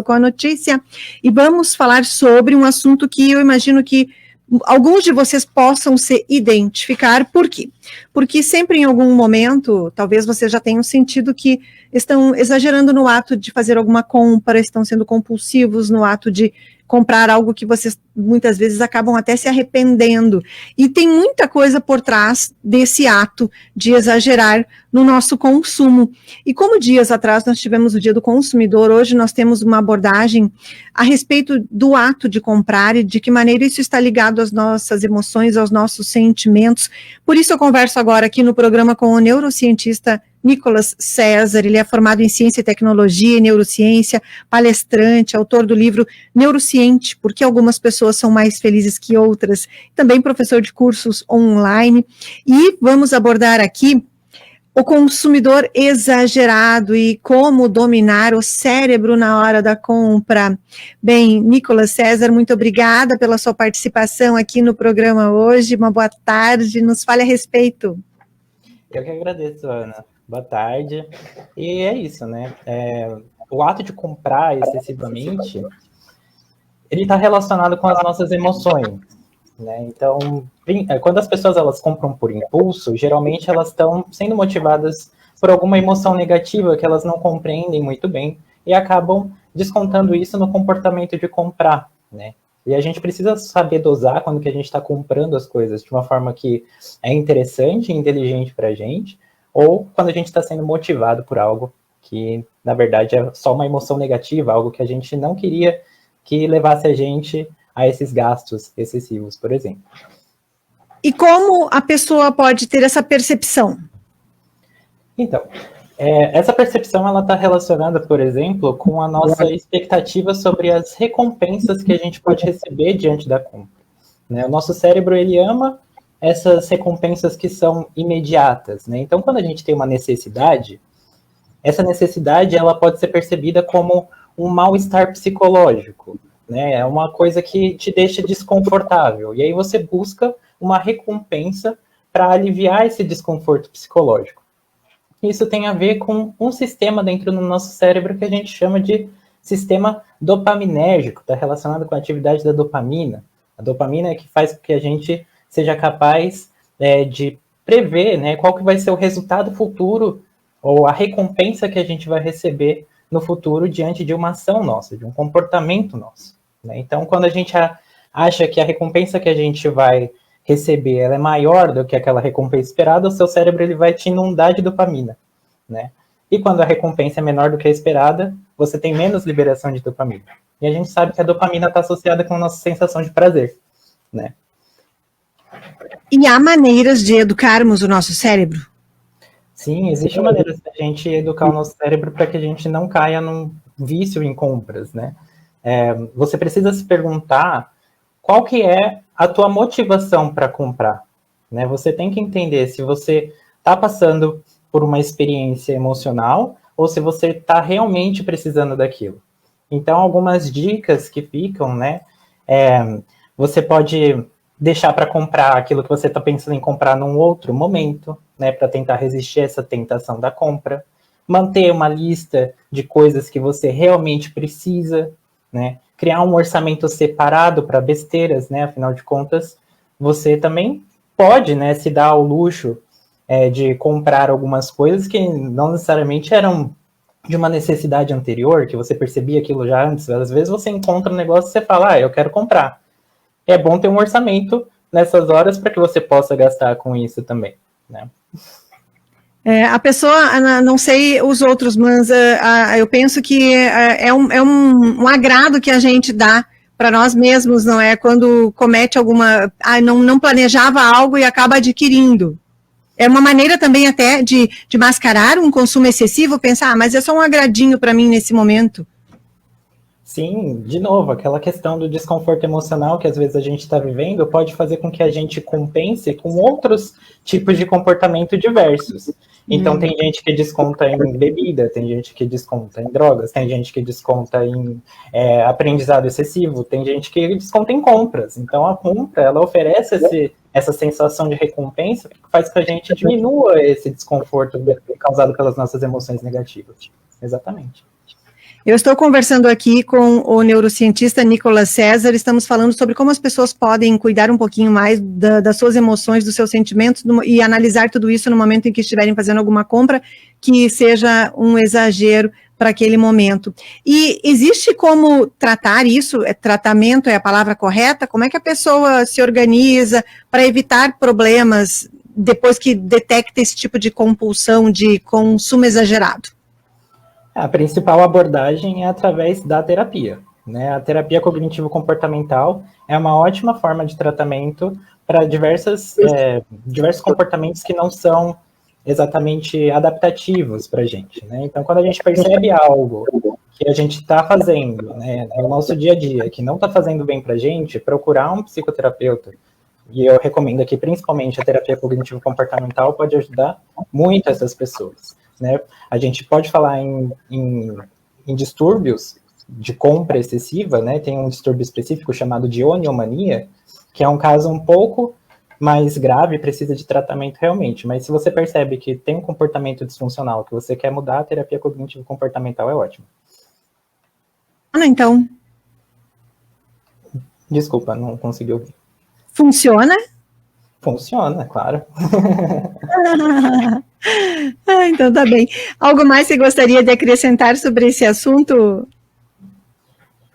com a notícia, e vamos falar sobre um assunto que eu imagino que alguns de vocês possam se identificar. Por quê? Porque sempre em algum momento, talvez vocês já tenham sentido que estão exagerando no ato de fazer alguma compra, estão sendo compulsivos no ato de comprar algo que vocês muitas vezes acabam até se arrependendo. E tem muita coisa por trás desse ato de exagerar no nosso consumo. E como dias atrás nós tivemos o Dia do Consumidor, hoje nós temos uma abordagem a respeito do ato de comprar e de que maneira isso está ligado às nossas emoções, aos nossos sentimentos. Por isso eu converso agora aqui no programa com o neurocientista Nicolas César. Ele é formado em Ciência e Tecnologia e Neurociência, palestrante, autor do livro Neurociente, porque algumas pessoas são mais felizes que outras, também professor de cursos online, e vamos abordar aqui o consumidor exagerado e como dominar o cérebro na hora da compra. Bem, Nicolas César, muito obrigada pela sua participação aqui no programa hoje, uma boa tarde, nos fale a respeito. Eu que agradeço, Ana. Boa tarde. E é isso, né? O ato de comprar excessivamente, ele está relacionado com as nossas emoções, né? Então, quando as pessoas elas compram por impulso, geralmente elas estão sendo motivadas por alguma emoção negativa que elas não compreendem muito bem e acabam descontando isso no comportamento de comprar, né? E a gente precisa saber dosar quando que a gente está comprando as coisas de uma forma que é interessante e inteligente para a gente, ou quando a gente está sendo motivado por algo que, na verdade, é só uma emoção negativa, algo que a gente não queria que levasse a gente a esses gastos excessivos, por exemplo. E como a pessoa pode ter essa percepção? Então, essa percepção ela está relacionada, por exemplo, com a nossa expectativa sobre as recompensas que a gente pode receber diante da compra, né? O nosso cérebro, ele ama essas recompensas que são imediatas, né? Então, quando a gente tem uma necessidade, essa necessidade ela pode ser percebida como um mal-estar psicológico, né? É uma coisa que te deixa desconfortável. E aí você busca uma recompensa para aliviar esse desconforto psicológico. Isso tem a ver com um sistema dentro do nosso cérebro que a gente chama de sistema dopaminérgico, está relacionado com a atividade da dopamina. A dopamina é que faz com que a gente seja capaz de prever, né, qual que vai ser o resultado futuro ou a recompensa que a gente vai receber no futuro diante de uma ação nossa, de um comportamento nosso, né? Então, quando a gente acha que a recompensa que a gente vai receber ela é maior do que aquela recompensa esperada, o seu cérebro ele vai te inundar de dopamina, né? E quando a recompensa é menor do que a esperada, você tem menos liberação de dopamina. E a gente sabe que a dopamina está associada com a nossa sensação de prazer, né? E há maneiras de educarmos o nosso cérebro? Sim, existe maneira de a gente educar o nosso cérebro para que a gente não caia num vício em compras, né? Você precisa se perguntar qual que é a tua motivação para comprar, né? Você tem que entender se você está passando por uma experiência emocional ou se você está realmente precisando daquilo. Então, algumas dicas que ficam, né? Você pode deixar para comprar aquilo que você está pensando em comprar num outro momento, né, para tentar resistir a essa tentação da compra. Manter uma lista de coisas que você realmente precisa, né? Criar um orçamento separado para besteiras, né? Afinal de contas, você também pode, né, se dar ao luxo de comprar algumas coisas que não necessariamente eram de uma necessidade anterior, que você percebia aquilo já antes. Às vezes você encontra um negócio e você fala, eu quero comprar. É bom ter um orçamento nessas horas para que você possa gastar com isso também, né? A pessoa, não sei os outros, mas eu penso que é um agrado que a gente dá para nós mesmos, não é? Quando comete alguma... não planejava algo e acaba adquirindo. É uma maneira também até de mascarar um consumo excessivo, pensar, mas é só um agradinho para mim nesse momento. Sim, de novo, aquela questão do desconforto emocional que às vezes a gente está vivendo pode fazer com que a gente compense com outros tipos de comportamento diversos. Então, tem gente que desconta em bebida, tem gente que desconta em drogas, tem gente que desconta em aprendizado excessivo, tem gente que desconta em compras. Então, a compra, ela oferece essa sensação de recompensa que faz que a gente diminua esse desconforto causado pelas nossas emoções negativas. Exatamente. Eu estou conversando aqui com o neurocientista Nicolas César, estamos falando sobre como as pessoas podem cuidar um pouquinho mais das suas emoções, dos seus sentimentos e analisar tudo isso no momento em que estiverem fazendo alguma compra que seja um exagero para aquele momento. E existe como tratar isso? Tratamento é a palavra correta? Como é que a pessoa se organiza para evitar problemas depois que detecta esse tipo de compulsão, de consumo exagerado? A principal abordagem é através da terapia, né? A terapia cognitivo-comportamental é uma ótima forma de tratamento para diversos comportamentos que não são exatamente adaptativos para a gente, né? Então, quando a gente percebe algo que a gente está fazendo, né, no nosso dia a dia, que não está fazendo bem para a gente, procurar um psicoterapeuta. E eu recomendo aqui, principalmente, a terapia cognitivo-comportamental pode ajudar muito essas pessoas, né? A gente pode falar em distúrbios de compra excessiva, né? Tem um distúrbio específico chamado de oniomania, que é um caso um pouco mais grave, precisa de tratamento realmente. Mas se você percebe que tem um comportamento disfuncional que você quer mudar, a terapia cognitivo-comportamental é ótima. Então. Desculpa, não consegui ouvir. Funciona? Funciona, claro. Então tá bem. Algo mais você gostaria de acrescentar sobre esse assunto?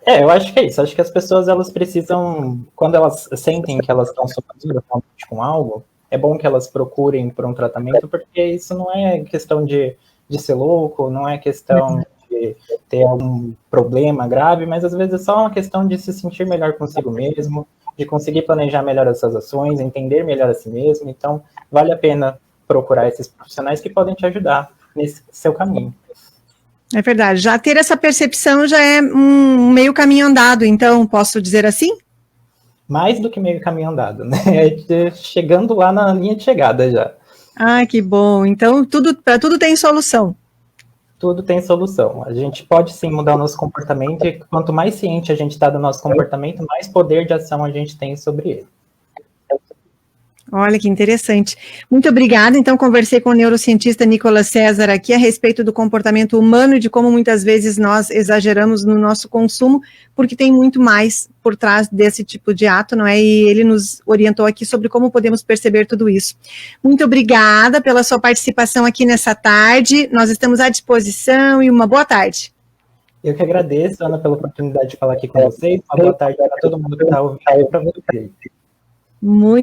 Eu acho que é isso. Acho que as pessoas, elas precisam, quando elas sentem que elas estão sofrendo com algo, é bom que elas procurem por um tratamento, porque isso não é questão de ser louco, não é questão de ter algum problema grave, mas às vezes é só uma questão de se sentir melhor consigo mesmo, de conseguir planejar melhor as suas ações, entender melhor a si mesmo. Então, vale a pena procurar esses profissionais que podem te ajudar nesse seu caminho. É verdade, já ter essa percepção já é um meio caminho andado, então, posso dizer assim? Mais do que meio caminho andado, né? Chegando lá na linha de chegada já. Ah, que bom. Então, para tudo tem solução. Tudo tem solução. A gente pode sim mudar o nosso comportamento e quanto mais ciente a gente está do nosso comportamento, mais poder de ação a gente tem sobre ele. Olha que interessante. Muito obrigada. Então, conversei com o neurocientista Nicolas César aqui a respeito do comportamento humano e de como muitas vezes nós exageramos no nosso consumo, porque tem muito mais por trás desse tipo de ato, não é? E ele nos orientou aqui sobre como podemos perceber tudo isso. Muito obrigada pela sua participação aqui nessa tarde. Nós estamos à disposição e uma boa tarde. Eu que agradeço, Ana, pela oportunidade de falar aqui com vocês. Uma boa tarde para todo mundo que está ouvindo, para vocês. Muito